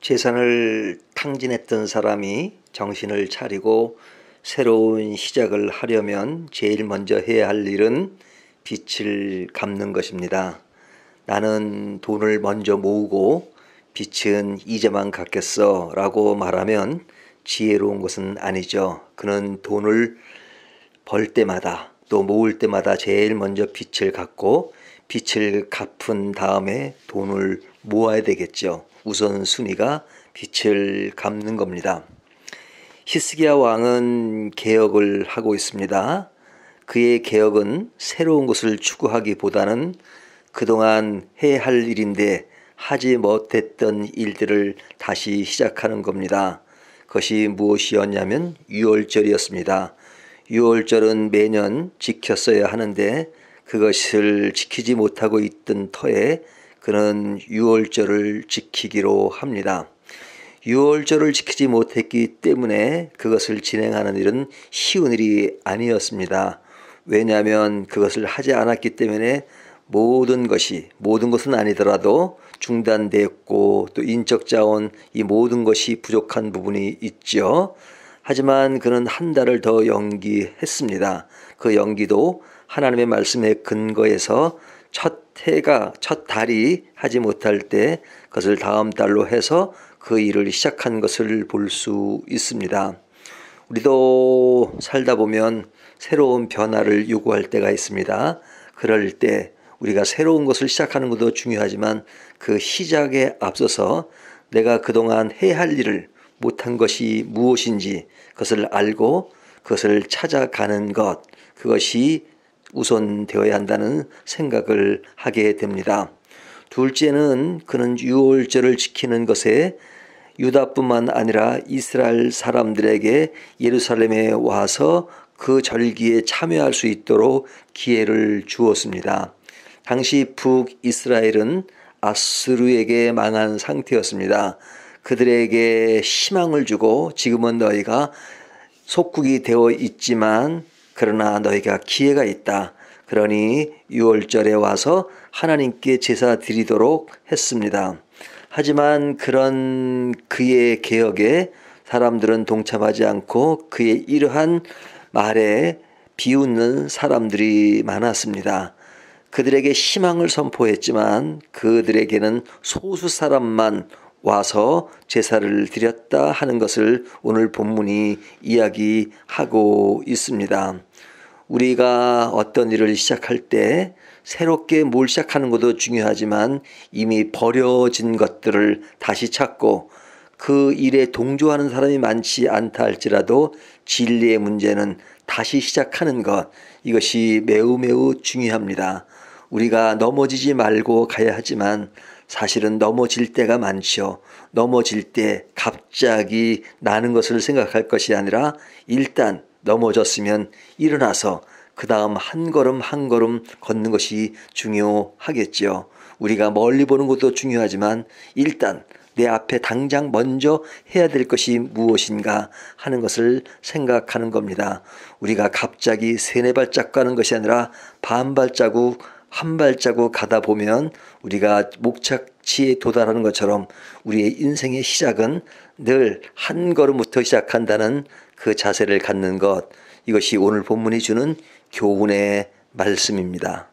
재산을 탕진했던 사람이 정신을 차리고 새로운 시작을 하려면 제일 먼저 해야 할 일은 빚을 갚는 것입니다. 나는 돈을 먼저 모으고 빚은 이제만 갚겠어 라고 말하면 지혜로운 것은 아니죠. 그는 돈을 벌 때마다 또 모을 때마다 제일 먼저 빚을 갚고 빚을 갚은 다음에 돈을 모아야 되겠죠. 우선순위가 빚을 갚는 겁니다. 히스기야 왕은 개혁을 하고 있습니다. 그의 개혁은 새로운 것을 추구하기보다는 그동안 해야 할 일인데 하지 못했던 일들을 다시 시작하는 겁니다. 그것이 무엇이었냐면 유월절이었습니다. 유월절은 매년 지켰어야 하는데 그것을 지키지 못하고 있던 터에 그는 유월절을 지키기로 합니다. 유월절을 지키지 못했기 때문에 그것을 진행하는 일은 쉬운 일이 아니었습니다. 왜냐하면 그것을 하지 않았기 때문에 모든 것은 아니더라도 중단되었고 또 인적 자원 이 모든 것이 부족한 부분이 있죠. 하지만 그는 한 달을 더 연기했습니다. 그 연기도 하나님의 말씀에 근거해서 첫 달이 하지 못할 때 그것을 다음 달로 해서 그 일을 시작한 것을 볼 수 있습니다. 우리도 살다 보면 새로운 변화를 요구할 때가 있습니다. 그럴 때 우리가 새로운 것을 시작하는 것도 중요하지만 그 시작에 앞서서 내가 그동안 해야 할 일을 못한 것이 무엇인지 그것을 알고 그것을 찾아가는 것, 그것이 우선되어야 한다는 생각을 하게 됩니다. 둘째는 그는 유월절을 지키는 것에 유다뿐만 아니라 이스라엘 사람들에게 예루살렘에 와서 그 절기에 참여할 수 있도록 기회를 주었습니다. 당시 북이스라엘은 아수르에게 망한 상태였습니다. 그들에게 희망을 주고 지금은 너희가 속국이 되어 있지만 그러나 너희가 기회가 있다. 그러니 유월절에 와서 하나님께 제사 드리도록 했습니다. 하지만 그런 그의 개혁에 사람들은 동참하지 않고 그의 이러한 말에 비웃는 사람들이 많았습니다. 그들에게 희망을 선포했지만 그들에게는 소수 사람만 와서 제사를 드렸다 하는 것을 오늘 본문이 이야기하고 있습니다. 우리가 어떤 일을 시작할 때 새롭게 뭘 시작하는 것도 중요하지만 이미 버려진 것들을 다시 찾고 그 일에 동조하는 사람이 많지 않다 할지라도 진리의 문제는 다시 시작하는 것, 이것이 매우 중요합니다. 우리가 넘어지지 말고 가야 하지만 사실은 넘어질 때가 많죠. 넘어질 때 갑자기 나는 것을 생각할 것이 아니라 일단 넘어졌으면 일어나서 그 다음 한 걸음 한 걸음 걷는 것이 중요하겠죠. 우리가 멀리 보는 것도 중요하지만 일단 내 앞에 당장 먼저 해야 될 것이 무엇인가 하는 것을 생각하는 겁니다. 우리가 갑자기 세네 발짝 가는 것이 아니라 반발자국 한 발자국 가다 보면 우리가 목적지에 도달하는 것처럼 우리의 인생의 시작은 늘 한 걸음부터 시작한다는 그 자세를 갖는 것, 이것이 오늘 본문이 주는 교훈의 말씀입니다.